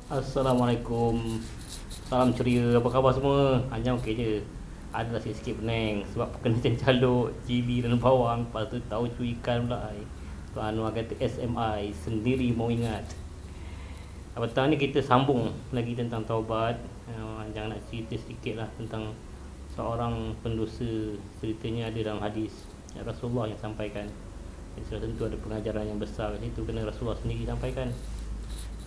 Assalamualaikum. Salam ceria. Apa khabar semua? Hanya okey je. Adalah sikit-sikit pening sebab kena caluk cili dan bawang. Lepas tu tahu cu ikan pula. Tuan Anwar kata SMI sendiri mau ingat. Petang ni kita sambung lagi tentang taubat. Jangan nak cerita sedikit lah tentang seorang pendosa. Ceritanya ada dalam hadis Rasulullah yang sampaikan. Jadi sudah tentu ada pengajaran yang besar kat situ, kena Rasulullah sendiri sampaikan.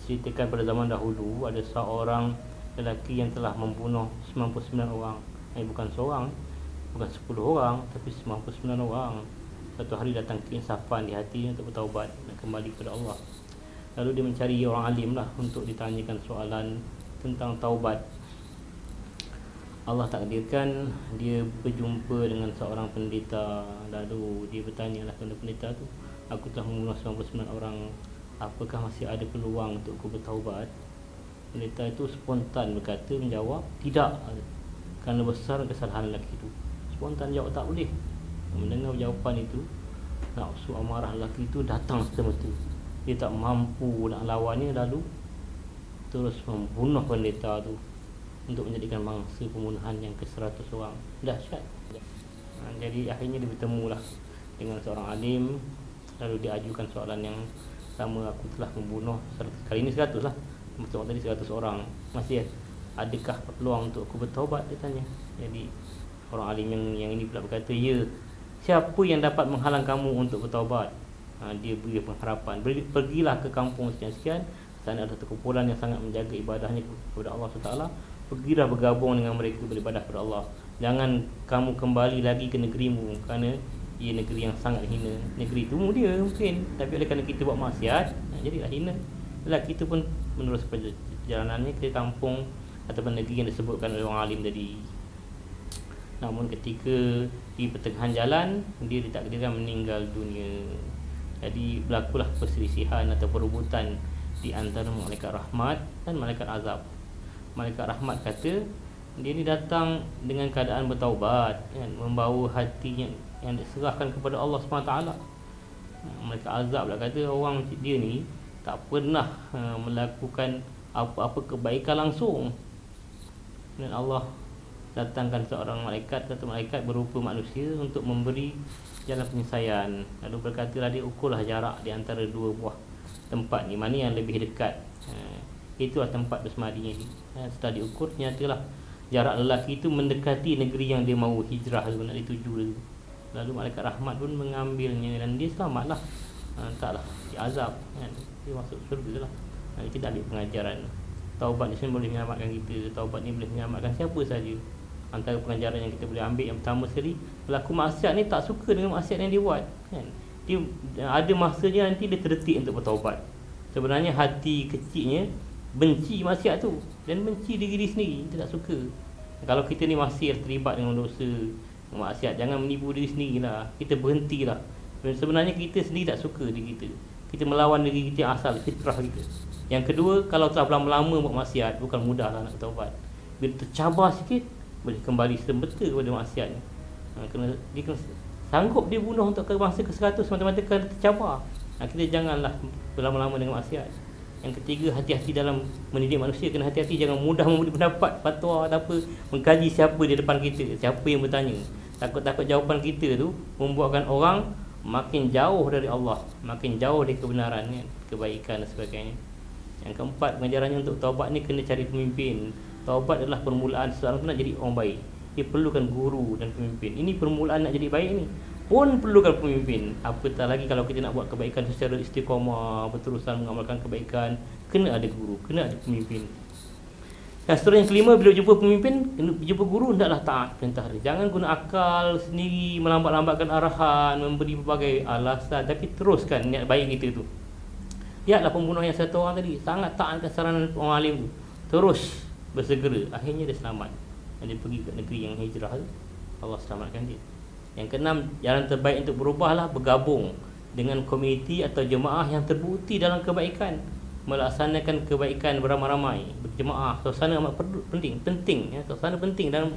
Ceritakan pada zaman dahulu ada seorang lelaki yang telah membunuh 99 orang. Bukan seorang, bukan 10 orang, tapi 99 orang. Satu hari datang keinsafan di hatinya untuk bertaubat dan kembali kepada Allah. Lalu dia mencari orang alim lah untuk ditanyakan soalan tentang taubat. Allah takdirkan dia berjumpa dengan seorang pendeta. Lalu dia bertanya lah kepada pendeta tu, aku telah membunuh 99 orang, apakah masih ada peluang untuk aku bertaubat? Pendeta itu spontan berkata, menjawab, tidak, kerana besar kesalahan lelaki itu. Spontan jawab tak boleh. Mendengar jawapan itu, nafsu amarah lelaki itu datang serta-merta. Dia tak mampu nak lawannya, lalu terus membunuh pendeta tu untuk menjadikan mangsa pembunuhan yang ke-100 orang. Dahsyat. Jadi akhirnya dia bertemulah dengan seorang alim. Lalu dia ajukan soalan yang sama, aku telah membunuh kali ini 100 lah, macam tadi 100 orang, masih adakah peluang untuk aku bertaubat, dia tanya. Jadi orang alim yang ini pula berkata, ya, siapa yang dapat menghalang kamu untuk bertaubat? Dia beri pengharapan, pergilah ke kampung sekian-sekian, sana ada kumpulan yang sangat menjaga ibadahnya kepada Allah SWT, pergilah bergabung dengan mereka beribadah kepada Allah. Jangan kamu kembali lagi ke negerimu, kerana ia negeri yang sangat hina. Negeri itu mulia mungkin, tapi oleh kerana kita buat maksiat, jadilah hina. Lelaki itu pun menerus perjalanannya ke kampung ataupun negeri yang disebutkan oleh orang alim tadi. Namun ketika di pertengahan jalan, dia ditakdirkan meninggal dunia. Jadi berlakulah perselisihan atau perebutan di antara malaikat rahmat dan malaikat azab. Malaikat rahmat kata, dia ni datang dengan keadaan bertaubat, membawa hati yang diserahkan kepada Allah SWT. Malaikat azab pula kata, orang dia ni tak pernah melakukan apa-apa kebaikan langsung. Dan Allah datangkan seorang malaikat, satu malaikat berupa manusia untuk memberi jalan penyelesaian. Lalu berkatalah dia, ukurlah jarak di antara dua buah tempat ni, mana yang lebih dekat. Itulah tempat bersemadinya ni. Setelah diukur, nyatalah jarak lelaki itu mendekati negeri yang dia mahu hijrah tu, nak dituju tu. Lalu malaikat rahmat pun mengambilnya dan dia selamatlah. Taklah diazab, dia masuk surga lah. Kita dah ambil pengajaran. Taubat ni sebenarnya boleh menyelamatkan kita. Taubat ni boleh menyelamatkan siapa saja. Antara pengajaran yang kita boleh ambil, yang pertama sekali, pelaku maksiat ni tak suka dengan maksiat yang dia buat, kan? Dia ada masanya nanti dia terdetik untuk bertaubat. Sebenarnya hati kecilnya benci maksiat tu dan benci diri sendiri, dia tak suka. Kalau kita ni masih terlibat dengan dosa maksiat, jangan menipu diri sendiri lah. Kita berhentilah. Sebenarnya kita sendiri tak suka diri kita. Kita melawan diri kita asal, fitrah kita. Yang kedua, kalau telah lama-lama buat maksiat, bukan mudahlah nak bertaubat. Bila tercabar sikit, boleh kembali semata kepada maksiatnya. Dia kena sanggup dia bunuh untuk ke mangsa ke-100 semata-mata kerana tercabar. Kita janganlah berlama-lama dengan maksiat. Yang ketiga, hati-hati dalam mendidik manusia. Kena hati-hati, jangan mudah memberi pendapat, fatwa atau apa, mengkaji siapa di depan kita, siapa yang bertanya. Takut-takut jawapan kita tu membuatkan orang makin jauh dari Allah, makin jauh dari kebenaran, kan? Kebaikan dan sebagainya. Yang keempat, pengajarannya untuk taubat ni kena cari pemimpin. Taubat adalah permulaan seseorang tu nak jadi orang baik. Dia perlukan guru dan pemimpin. Ini permulaan nak jadi baik ni pun perlukan pemimpin. Apatah lagi kalau kita nak buat kebaikan secara istiqamah, berterusan mengamalkan kebaikan, kena ada guru, kena ada pemimpin. Dan seterusnya, yang kelima, bila jumpa pemimpin, kena jumpa guru, hendaklah taat perintah dia. Jangan guna akal sendiri, melambat-lambatkan arahan, memberi berbagai alasan, tapi teruskan niat baik kita tu. Lihatlah pembunuh yang satu orang tadi, sangat taatkan saranan orang alim tu, terus bersegera, akhirnya dia selamat. Dan dia pergi ke negeri yang hijrah tu, Allah selamatkan dia. Yang keenam, jalan terbaik untuk berubahlah bergabung dengan komuniti atau jemaah yang terbukti dalam kebaikan, melaksanakan kebaikan beramai-ramai, berjemaah. Suasana amat penting, ya, suasana penting dalam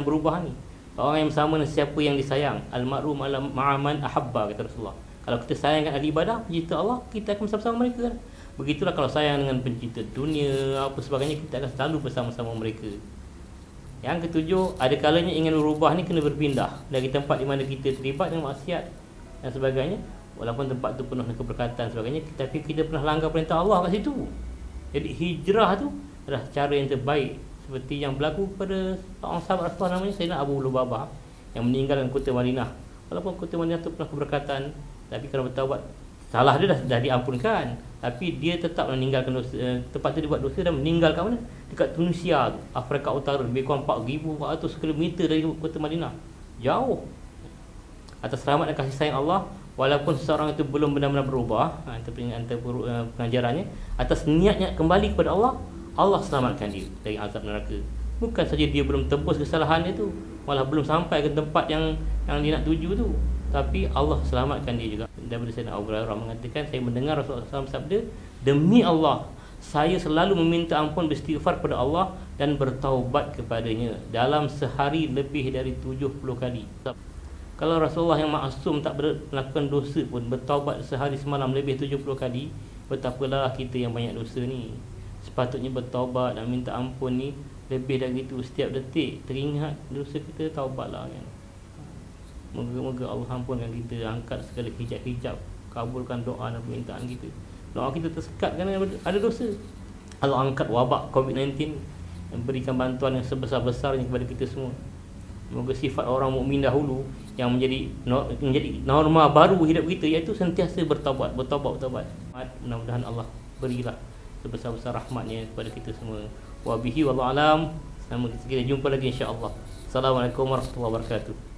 berubah ni. Orang yang bersama dengan siapa yang disayang, al-ma'ru ma'aman ahabba, kata Rasulullah. Kalau kita sayangkan ahli ibadah, pencipta Allah, kita akan bersama-sama mereka, kan? Begitulah kalau sayang dengan pencinta dunia, apa sebagainya, kita akan selalu bersama-sama mereka. Yang ketujuh, ada kalanya ingin berubah ni kena berpindah dari tempat di mana kita terlibat dengan maksiat dan sebagainya. Walaupun tempat tu penuh dengan keberkatan sebagainya, tapi kita pernah langgar perintah Allah kat situ. Jadi hijrah tu adalah cara yang terbaik, seperti yang berlaku pada seorang sahabat Rasulullah namanya Sayyidina Abu Lubabah yang meninggalkan kota Madinah. Walaupun kota Madinah tu penuh keberkatan, tapi kerana bertaubat, salah dia dah diampunkan, tapi dia tetap meninggalkan dosa, tempat tu dia buat dosa dan meninggalkan mana? Dekat Tunisia tu, Afrika Utara, lebih kurang 4,400 km dari kota Madinah. Jauh. Atas rahmat dan kasih sayang Allah, walaupun seseorang itu belum benar-benar berubah pengajarannya, atas niatnya kembali kepada Allah, Allah selamatkan dia dari azab neraka. Bukan saja dia belum tebus kesalahan dia tu, malah belum sampai ke tempat yang dia nak tuju tu, tapi Allah selamatkan dia juga. Daripada Sayyidina Abu Hurairah mengatakan, saya mendengar Rasulullah SAW sabda, demi Allah, saya selalu meminta ampun, beristighfar kepada Allah dan bertaubat kepadanya dalam sehari lebih dari 70 kali. Kalau Rasulullah yang maksum tak melakukan dosa pun bertaubat sehari semalam lebih 70 kali, betapalah kita yang banyak dosa ni. Sepatutnya bertaubat dan minta ampun ni lebih dari itu. Setiap detik teringat dosa kita, taubatlah kan. Moga-moga Allah ampunkan kita, angkat segala hijab-hijab, kabulkan doa dan permintaan kita. Doa kita tersekat kerana ada dosa. Allah angkat wabak COVID-19 dan berikan bantuan yang sebesar-besarnya kepada kita semua. Moga sifat orang mukmin dahulu yang menjadi norma baru hidup kita, iaitu sentiasa bertaubat. Mudah-mudahan Allah berilah sebesar-besar rahmatnya kepada kita semua. Wabihi wallahu alam. Sampai kita jumpa lagi insya-Allah. Assalamualaikum warahmatullahi wabarakatuh.